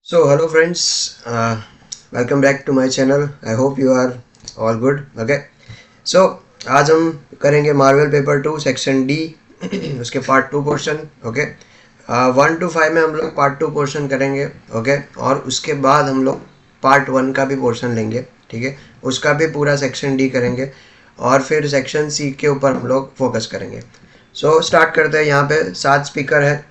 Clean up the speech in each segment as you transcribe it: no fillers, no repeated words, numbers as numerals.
So hello friends, welcome back to my channel. I hope you are all good. Okay. So आज हम करेंगे Marvel paper 2 section D उसके part 2 portion. Okay. 1 to 5 में हम लोग part 2 portion करेंगे. Okay. और उसके बाद हम लोग पार्ट 1 का भी पोर्शन लेंगे. ठीक है. उसका भी पूरा सेक्शन डी करेंगे और फिर सेक्शन सी के ऊपर हम लोग फोकस करेंगे. सो स्टार्ट करते हैं. यहाँ पे 7 स्पीकर है,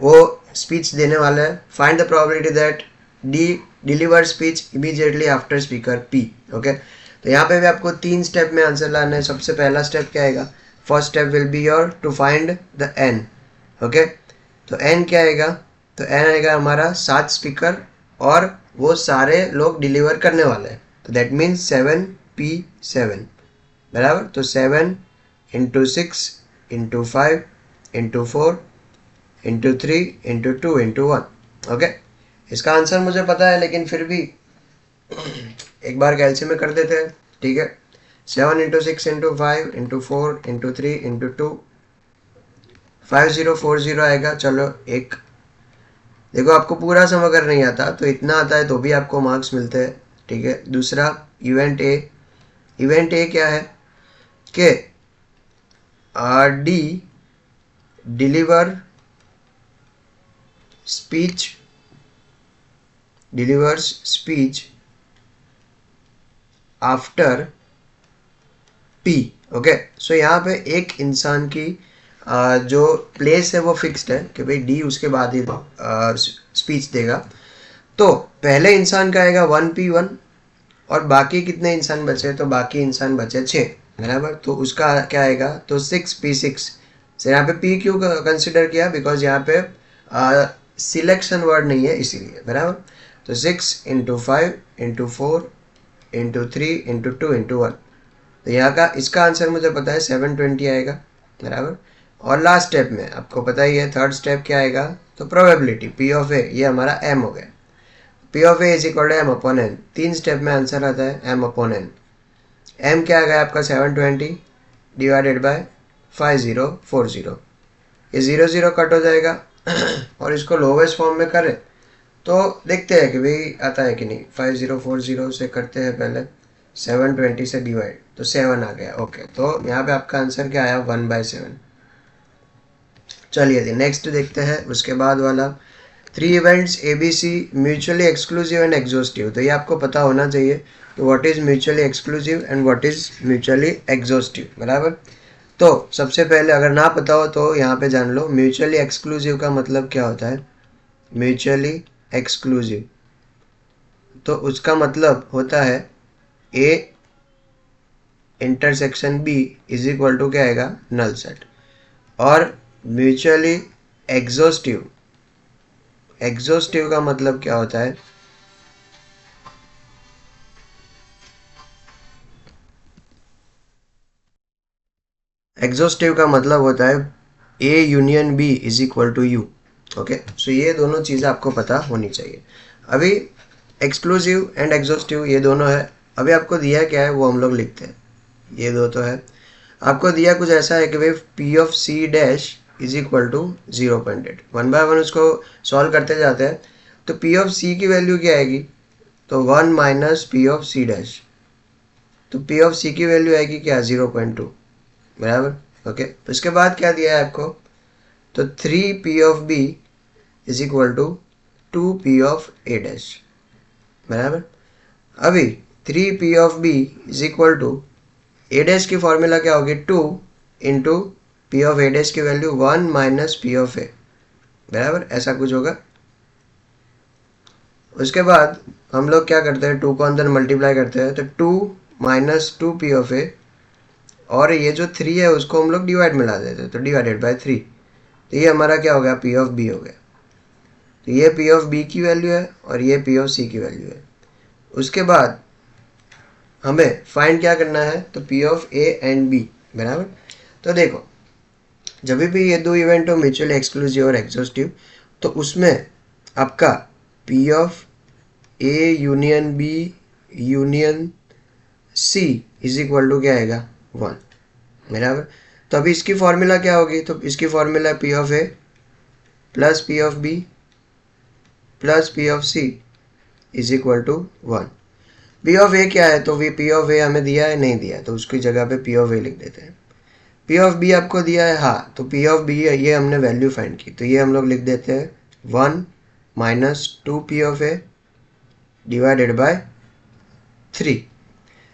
वो स्पीच देने वाला है. Find the probability that D deliver speech immediately after speaker P. Okay. तो यहाँ पे भी आपको 3 स्टेप में आंसर लाना है. सबसे पहला स्टेप क्या आएगा? First step will be your to find the N. Okay. तो एन क्या आएगा? तो एन आएगा हमारा 7 स्पीकर और वो सारे लोग डिलीवर करने वाले हैं. तो दैट मीन्स 7P7 बराबर. तो 7 into 6 into 5 into 4 into 3 into 2 into 1. Okay. इसका आंसर मुझे पता है लेकिन फिर भी एक बार कैलसी में कर देते हैं. ठीक है. 7 into 6 into 5 into 4 into 3 into 2 5040 आएगा. चलो एक देखो, आपको पूरा सम अगर नहीं आता तो इतना आता है तो भी आपको मार्क्स मिलते हैं. ठीक है. दूसरा इवेंट ए. इवेंट ए क्या है कि D deliver speech delivers speech after P. Okay. So यहाँ पे एक इंसान की जो प्लेस है वो फिक्स्ड है कि भाई डी उसके बाद ही स्पीच देगा. तो पहले इंसान का आएगा 1P1 और बाकी कितने इंसान बचे? तो बाकी इंसान बचे 6 बराबर. तो उसका क्या आएगा? तो 6P6. तो यहाँ पे P क्यों कंसिडर किया? बिकॉज यहाँ पे सिलेक्शन वर्ड नहीं है इसीलिए बराबर. तो 6 into 5 into 4 into 3 into 2 into 1. तो यहाँ का इसका आंसर मुझे पता है 720 आएगा बराबर. और लास्ट स्टेप में आपको पता ही है, थर्ड स्टेप क्या आएगा? तो प्रोबेबिलिटी पी ऑफ ए, ये हमारा एम हो गया. P of A is equal to M upon N. 3 step में आंसर आता है एम अपॉन एन. एम क्या आ गया आपका? 720 डिवाइडेड बाय 5040. ये 0 कट हो जाएगा और इसको लोवेस्ट फॉर्म में करें तो देखते हैं कि भाई आता है कि नहीं. 5040 से करते हैं पहले 720 से डिवाइड, तो 7 आ गया. ओके. तो यहाँ पे आपका आंसर क्या आया? 1/7. चलिए नेक्स्ट देखते हैं उसके बाद वाला. 3 events ABC mutually exclusive and exhaustive. तो ये आपको पता होना चाहिए कि what is mutually exclusive and what is mutually exhaustive बराबर. तो सबसे पहले अगर ना पता हो तो यहाँ पे जान लो. म्यूचुअली एक्सक्लूसिव का मतलब क्या होता है? म्यूचुअली एक्सक्लूसिव तो उसका मतलब होता है A intersection B is equal to क्या आएगा? Null set. और म्यूचुअली एग्जॉस्टिव, एग्जॉस्टिव का मतलब क्या होता है? एग्जॉस्टिव का मतलब होता है A union B is equal to U. Okay. So ये दोनों चीज़ें आपको पता होनी चाहिए. अभी एक्सक्लूसिव एंड एग्जॉस्टिव ये दोनों है. अभी आपको दिया क्या है वो हम लोग लिखते हैं. ये दो तो है. आपको दिया कुछ ऐसा है कि भाई P of C dash is equal to 0.8. 1 by 1 उसको सॉल्व करते जाते हैं. तो P ऑफ C की वैल्यू क्या आएगी? तो 1 minus P of C dash. तो P ऑफ C की वैल्यू आएगी क्या? 0.2 बराबर. ओके. उसके बाद क्या दिया है आपको? तो 3P of B is equal to 2P of A dash बराबर. अभी 3P of B is equal to A dash की फॉर्मूला क्या होगी? 2 into P of A dash की value 1 minus P of A बराबर. ऐसा कुछ होगा. उसके बाद हम लोग क्या करते हैं? 2 को अंदर मल्टीप्लाई करते हैं. तो 2 माइनस 2P ऑफ A और ये जो 3 है उसको हम लोग डिवाइड में ला देते हैं. तो डिवाइडेड बाय 3. तो ये हमारा क्या हो गया? P ऑफ B हो गया. तो ये P ऑफ B की वैल्यू है और ये P ऑफ C की वैल्यू है. उसके बाद हमें फाइंड क्या करना है? तो P of A and B बराबर. तो देखो, जब भी ये दो इवेंट हो म्यूचुअली एक्सक्लूसिव और एग्जॉस्टिव, तो उसमें आपका P of A union B union C is equal to क्या आएगा? 1 बराबर. तो अभी इसकी फॉर्मूला क्या होगी? तो इसकी formula P of A plus P of B plus P of C is equal to 1। P of A क्या है, तो पी ऑफ ए हमें दिया है, नहीं दिया है, तो उसकी जगह पे पी ऑफ ए लिख देते हैं। पी ऑफ बी आपको दिया है, हाँ, तो पी ऑफ बी ये हमने वैल्यू फाइंड की, तो ये हम लोग लिख देते हैं 1 minus 2 P of A divided by 3।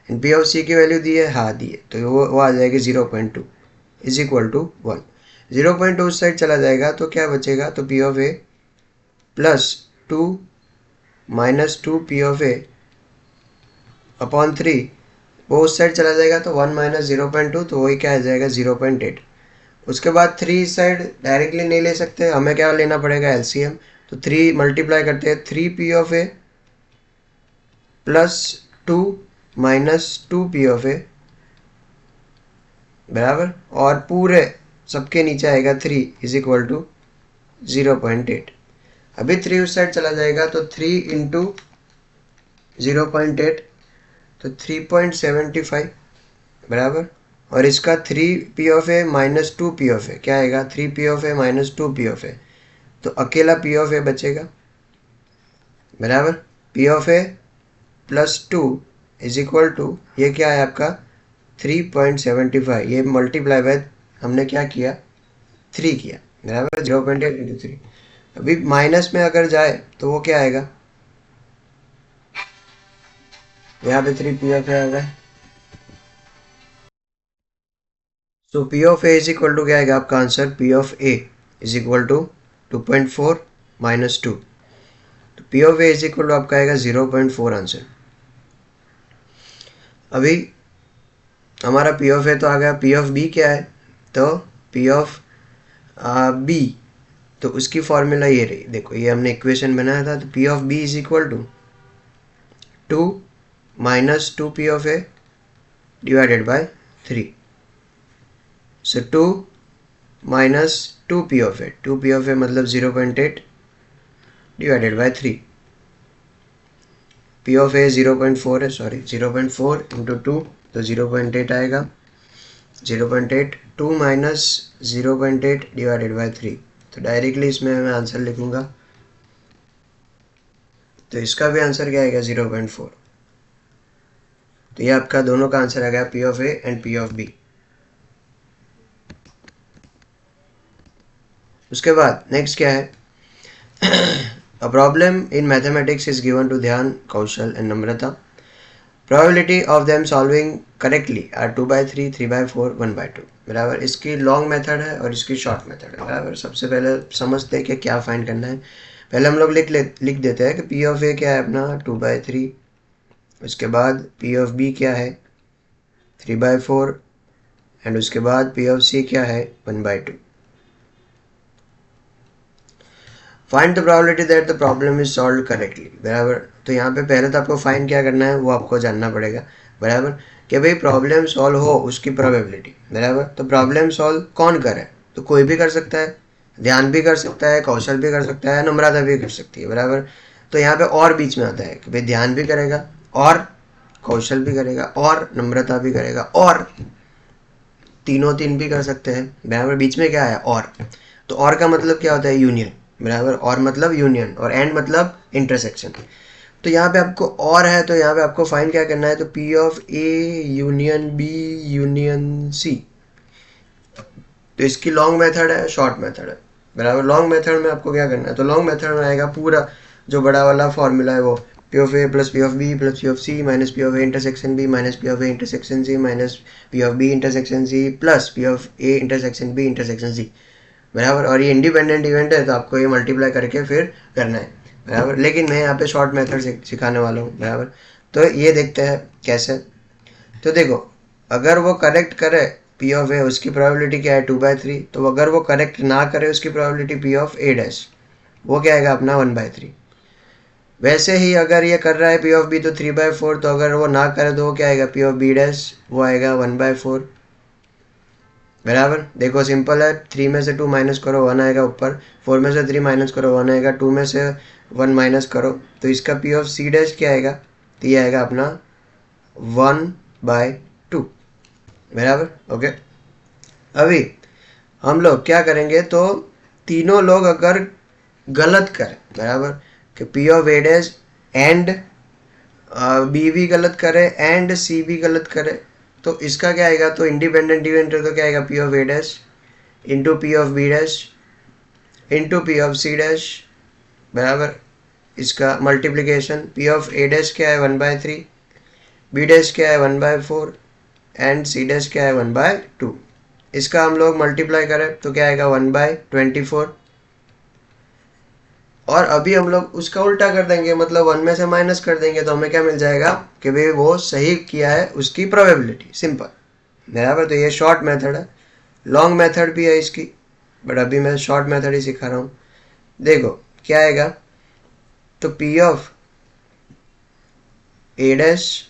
And P of C की वैल्यू दी है, हाँ दी है, तो वो आ जाएगी 0.2 इज इक्वल टू 1। 0.2 उस साइड चला जाएगा तो क्या बचेगा, तो P of A plus 2 minus 2 P of A upon 3, वो उस साइड चला जाएगा तो 1 माइनस 0.2, तो वही क्या आ जाएगा 0.8। उसके बाद 3 इस साइड डायरेक्टली नहीं ले सकते, हमें क्या लेना पड़ेगा एलसीएम, तो 3 मल्टीप्लाई करते हैं 3 P of A plus 2 minus 2 P of A बराबर, और पूरे सबके नीचे आएगा 3 इज इक्वल टू 0.8। अभी 3 उस साइड चला जाएगा तो 3 इंटू 0.8 तो 3.75 बराबर, और इसका 3 P of A minus 2 P of A क्या आएगा, 3 P of A minus 2 P of A, तो अकेला पी ऑफ ए बचेगा बराबर। P of A plus 2 is equal to ये क्या है आपका 3.75, ये मल्टीप्लाई बाय हमने क्या किया 3 किया बराबर, 0.8 इंटू 3। अभी माइनस में अगर जाए तो वो क्या आएगा, यहाँ पे 3 पी ऑफ ए आ गया, so P of A is equal to क्या आएगा आपका answer, P of A is equal to 2.4 minus 2, तो P of A is equal to आपका आएगा 0.4 आंसर। अभी हमारा पी ऑफ ए तो आ गया, पी ऑफ बी क्या है, तो पी ऑफ बी, तो उसकी फॉर्मूला ये रही, देखो ये हमने इक्वेशन बनाया था, तो P of B is equal to 2 minus 2 P of A divided by 3, so 2 minus 2 P of A, 2 P of A मतलब 0.8 divided by 3, P of A 0.4 है, सॉरी 0.4 इंटू 2 तो 0.8 आएगा, 0.8 2 माइनस 0.8 डिवाइडेड बाय 3, तो directly इसमें मैं answer लिखूंगा, तो इसका भी आंसर क्या आएगा 0.4। तो ये आपका दोनों का आंसर आ गया P of A and P of B. उसके बाद नेक्स्ट क्या है, a problem in mathematics is given to Dhyan, Kaushal and Namrata. Probability of them solving correctly are 2/3, 3/4, 1/2 बराबर। इसकी लॉन्ग मेथड है और इसकी शॉर्ट मेथड है बराबर। सबसे पहले समझते हैं कि क्या फाइंड करना है। पहले हम लोग लिख देते हैं कि पी ऑफ ए क्या है अपना 2/3, उसके बाद पी ऑफ बी क्या है 3/4 एंड उसके बाद पी ऑफ सी क्या है 1/2। Find the probability that the problem is solve correctly बराबर। तो यहाँ पे पहले तो आपको फाइंड क्या करना है वो आपको जानना पड़ेगा बराबर, कि भाई प्रॉब्लम सॉल्व हो उसकी प्रोबेबिलिटी बराबर। तो प्रॉब्लम सॉल्व कौन करे, तो कोई भी कर सकता है, ध्यान भी कर सकता है, कौशल भी कर सकता है, नम्रता भी कर सकती है बराबर। तो यहाँ पे और बीच में आता है कि भाई ध्यान भी करेगा और कौशल भी करेगा और नम्रता भी करेगा और तीनों तीन भी कर सकते हैं बराबर। बीच में क्या है और, तो और का मतलब क्या होता है यूनियन बराबर, और मतलब यूनियन और एंड मतलब इंटरसेक्शन। तो यहाँ पे आपको और है, तो यहाँ पे आपको फाइंड क्या करना है, तो P of A union B union C. तो इसकी लॉन्ग मेथड है, शॉर्ट मेथड है बराबर। लॉन्ग मेथड में आपको क्या करना है, तो लॉन्ग मेथड में आएगा पूरा जो बड़ा वाला फॉर्मूला है वो P of A plus P of B plus P of C minus P of A intersection B minus P of A intersection C minus P of B intersection C plus P of A intersection B intersection C बराबर। और ये independent event है तो आपको ये multiply करके फिर करना है बराबर। लेकिन मैं यहाँ पे शॉर्ट मेथड सिखाने वाला हूँ बराबर। तो ये देखते हैं कैसे। तो देखो अगर वो करेक्ट करे पी ऑफ ए, उसकी प्रोबेबिलिटी क्या है 2/3। तो अगर वो करेक्ट ना करे उसकी probability P of A dash, वो क्या आएगा अपना 1/3। वैसे ही अगर ये कर रहा है पी ऑफ बी तो 3/4, तो अगर वो ना करे तो वो क्या आएगा पी ऑफ बी डैश, वो आएगा 1/4 बराबर। देखो सिंपल है, 3 में से 2 माइनस करो 1 आएगा ऊपर, 4 में से 3 माइनस करो 1 आएगा, 2 में से 1 माइनस करो तो इसका पी ऑफ सी डैश क्या आएगा, तो ये आएगा अपना 1/2 बराबर। ओके, अभी हम लोग क्या करेंगे, तो तीनों लोग अगर गलत करें बराबर, कि P of A dash and B भी गलत करे एंड सी भी गलत करे, तो इसका क्या आएगा, तो इंडिपेंडेंट डिविडेंड तो क्या आएगा, P of A dash into P of B dash into P of C dash बराबर इसका multiplication, P of A dash क्या है 1/3, बी डैश क्या है 1/4 एंड सी डैश क्या है 1/2। इसका हम लोग मल्टीप्लाई करें तो क्या आएगा 1/24। और अभी हम लोग उसका उल्टा कर देंगे, मतलब 1 में से माइनस कर देंगे, तो हमें क्या मिल जाएगा कि भाई वो सही किया है उसकी प्रोबेबिलिटी, सिंपल बराबर। तो ये शॉर्ट मेथड है, लॉन्ग मेथड भी है इसकी, बट अभी मैं शॉर्ट मेथड ही सिखा रहा हूँ। देखो क्या आएगा, तो P of A dash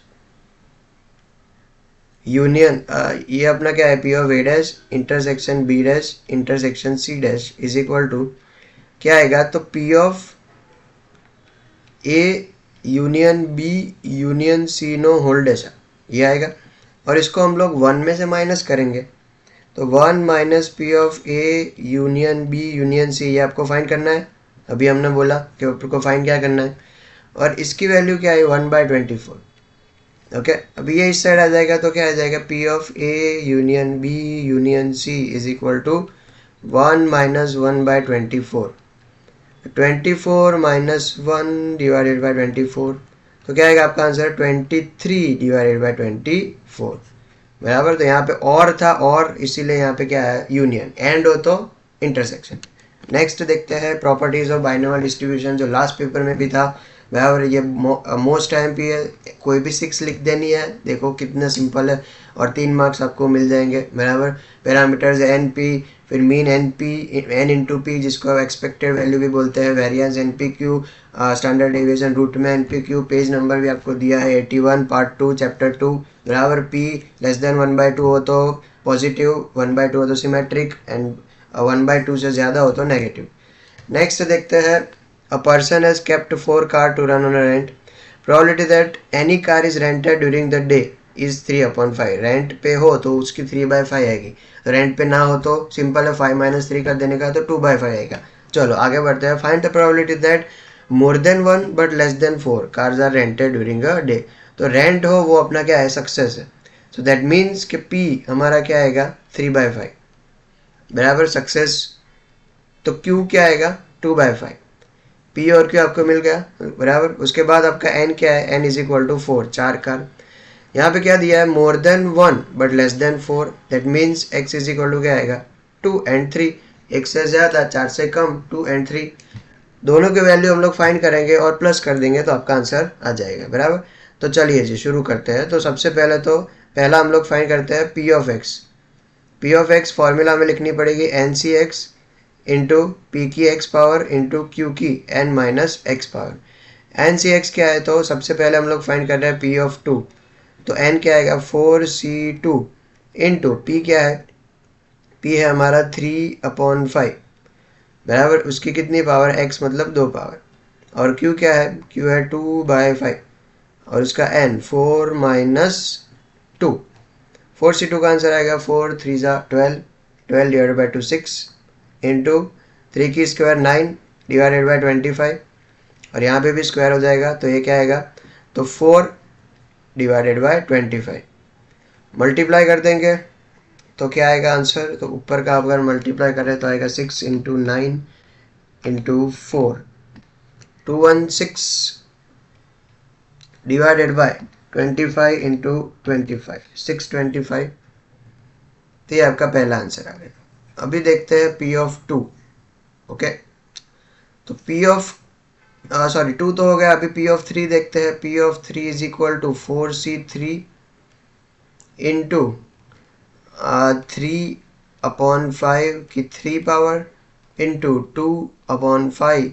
union ये अपना क्या है, P of A dash intersection B dash intersection C dash is equal to क्या आएगा, तो P of A union B union C no whole dash ये आएगा। और इसको हम लोग 1 में से माइनस करेंगे, तो 1 minus P of A union B union C, ये आपको फाइंड करना है। अभी हमने बोला कि आपको फाइंड क्या करना है, और इसकी वैल्यू क्या है 1/24। ओके, अभी ये इस साइड आ जाएगा तो क्या आ जाएगा, P of A union B union C is equal to 1 minus 1/24, 24 minus 1 divided by 24, तो क्या आएगा आपका आंसर 23 डिवाइडेड बाई 24 बराबर। तो यहाँ पे और था और इसीलिए यहाँ पे क्या है यूनियन, एंड हो तो इंटरसेक्शन। नेक्स्ट देखते हैं प्रॉपर्टीज ऑफ बाइनोमियल डिस्ट्रीब्यूशन, जो लास्ट पेपर में भी था बराबर। ये मोस्ट टाइम पे है, कोई भी 6 लिख देनी है, देखो कितना सिंपल है, और 3 मार्क्स आपको मिल जाएंगे बराबर। पैरामीटर्स एन पी, फिर mean N P N into P जिसको एक्सपेक्टेड वैल्यू भी बोलते हैं, variance N P Q, standard deviation root में N P Q, page number भी आपको दिया है 81 पार्ट 2 चैप्टर 2 बराबर। पी लेस देन 1/2 हो तो पॉजिटिव, 1/2 हो तो सिमेट्रिक, एंड 1/2 से ज़्यादा हो तो नेगेटिव। नेक्स्ट देखते हैं, a person has kept 4 car to run on a rent, probability that any car is rented during the day is 3/5। Rent पे हो तो उसकी 3/5 आएगी, रेंट पे ना हो तो सिंपल है 5 - 3 कर देने का, तो 2/5 आएगा। चलो आगे बढ़ते हैं, find the probability that more than 1 but less than 4 cars are rented during a day. तो रेंट हो वो अपना क्या है, सक्सेस है, सो दैट मीन्स कि पी हमारा क्या आएगा 3/5 बराबर सक्सेस। तो क्यू क्या आएगा 2/5, पी और क्यू आपको मिल गया बराबर। उसके बाद आपका एन क्या है, N is equal to 4, 4 car. यहाँ पे क्या दिया है, more than 1 but less than 4, that means X is equal to क्या आएगा 2 and 3, एक से ज़्यादा 4 से कम 2 and 3, दोनों के वैल्यू हम लोग फाइंड करेंगे और प्लस कर देंगे तो आपका आंसर आ जाएगा बराबर। तो चलिए जी शुरू करते हैं। तो सबसे पहले तो पहला हम लोग फाइंड करते हैं P of X. P of X formula में लिखनी पड़ेगी N C X into P की एक्स पावर इंटू क्यू की N minus X power. N C X क्या है, तो सबसे पहले हम लोग फाइंड कर रहे हैं पी ऑफ 2, तो एन क्या आएगा 4c2 इंटू पी क्या है, पी है हमारा 3/5 बराबर, उसकी कितनी पावर, x मतलब 2 पावर, और q क्या है, q है 2/5 और उसका n 4 - 2, 4c2 का आंसर आएगा 4 3 12, 12 डिवाइडेड बाई 2 6 इंटू 3 की स्क्वायर 9 डिवाइडेड बाई 25, और यहाँ पे भी स्क्वायर हो जाएगा तो ये क्या आएगा, तो 4 डिवाइडेड बाई 25 मल्टीप्लाई कर देंगे तो क्या आएगा आंसर, तो ऊपर का अगर मल्टीप्लाई करें तो आएगा 6 into 9 into 4, 216 divided bye 25 into 25, 625, तो ये आपका पहला आंसर आ गया। अभी देखते हैं पी ऑफ 2। ओके, तो पी ऑफ सॉरी 2 तो हो गया, अभी पी ऑफ 3 देखते हैं। P of 3 is equal to 4c3 into 3/5 की 3 पावर इंटू 2/5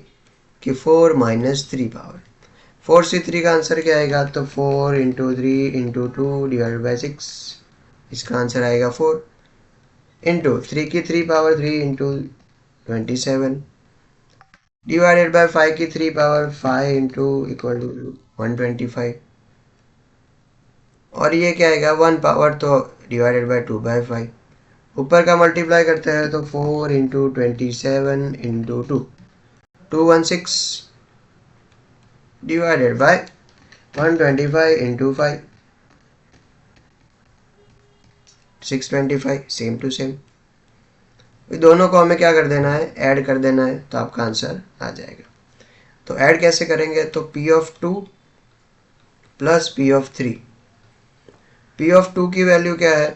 की 4 - 3 पावर। 4c3 का आंसर क्या आएगा, तो 4 इंटू 3 इंटू 2 डिवाइड बाई 6, इसका आंसर आएगा 4 इंटू 3 की 3 पावर 3 इंटू 27 डिवाइडेड बाई 5 की 3 पावर 5 इंटू इक्वल टू 125, और ये क्या आएगा 1 पावर तो डिवाइडेड बाई 2/5। ऊपर का मल्टीप्लाई करते हैं तो 4 into 27 into 2, 216 divided by 125 into 5 625 same to same. दोनों को हमें क्या कर देना है, ऐड कर देना है, तो आपका आंसर आ जाएगा। तो ऐड कैसे करेंगे, तो P of 2 plus P of 3। P of 2 की वैल्यू क्या है,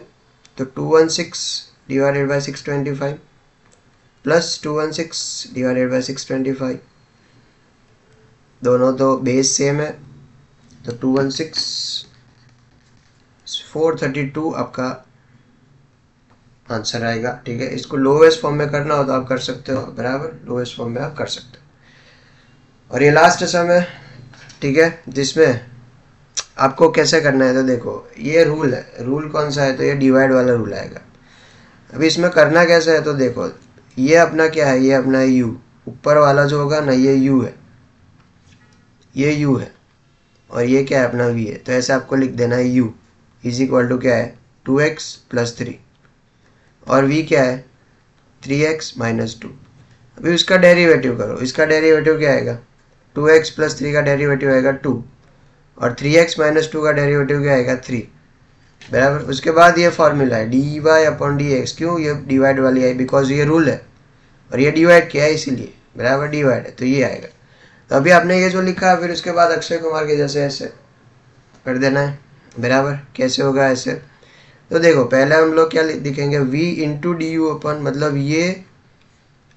तो 216 divided bye 625 plus 216 divided bye 625, दोनों तो बेस सेम है, तो 216 432 आपका आंसर आएगा। ठीक है, इसको लोवेस्ट फॉर्म में करना हो तो आप कर सकते हो, बराबर लोवेस्ट फॉर्म में आप कर सकते हो। और ये लास्ट सम है, ठीक है, जिसमें आपको कैसे करना है, तो देखो ये रूल है, रूल कौन सा है, तो ये डिवाइड वाला रूल आएगा। अभी इसमें करना कैसे है, तो देखो ये अपना क्या है, ये अपना u, ऊपर वाला जो होगा ना ये u है, ये u है, और ये क्या है अपना v है। तो ऐसे आपको लिख देना है u इज इक्वल टू क्या है 2x प्लस 3, और v क्या है 3x माइनस 2। अभी उसका डेरिवेटिव करो, इसका डेरिवेटिव क्या आएगा, 2x प्लस 3 का डेरिवेटिव आएगा 2, और 3x माइनस 2 का डेरिवेटिव क्या आएगा 3, बराबर। उसके बाद ये फॉर्मूला है dy अपॉन dx, क्यों ये डिवाइड वाली है, बिकॉज ये रूल है और ये डिवाइड किया है इसीलिए, बराबर डिवाइड है, तो ये आएगा। तो अभी आपने ये जो लिखा फिर उसके बाद अक्षय कुमार के जैसे ऐसे कर देना है, बराबर। कैसे होगा ऐसे, तो देखो पहले हम लोग क्या लिखेंगे, v इंटू डी यू अपन, मतलब ये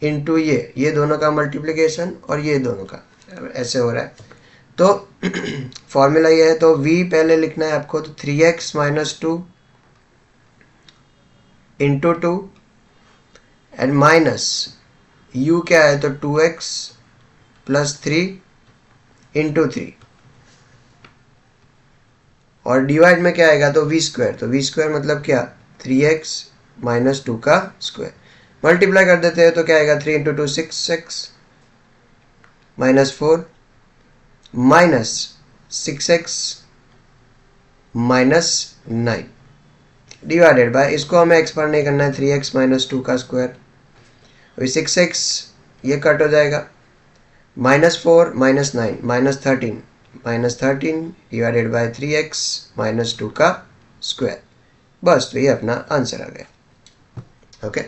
इंटू ये दोनों का मल्टीप्लिकेशन और ये दोनों का, ऐसे हो रहा है। तो फॉर्मूला ये है, तो v पहले लिखना है आपको, तो 3x minus 2 into 2 and minus u क्या है, तो 2x प्लस 3 इंटू 3, और डिवाइड में क्या आएगा, तो v स्क्वायर, तो v स्क्वायर मतलब क्या 3x माइनस 2 का स्क्वायर, मल्टीप्लाई कर देते हैं तो क्या आएगा 3 into 2 6x minus 4 minus 6x minus 9 divided by, इसको हमें एक्सपांड नहीं करना है, 3x माइनस 2 का स्क्वायर, 6x ये कट हो जाएगा, minus 4 minus 9 minus 13 divided by 3x minus 2 का स्क्वायर, बस। तो ये अपना आंसर आ गया। ओके,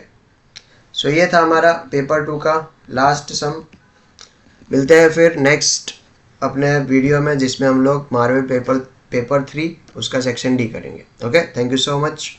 सो ये था हमारा पेपर 2 का लास्ट सम। मिलते हैं फिर नेक्स्ट अपने वीडियो में, जिसमें हम लोग मार्वल पेपर 3 उसका सेक्शन डी करेंगे। Okay, thank you so much.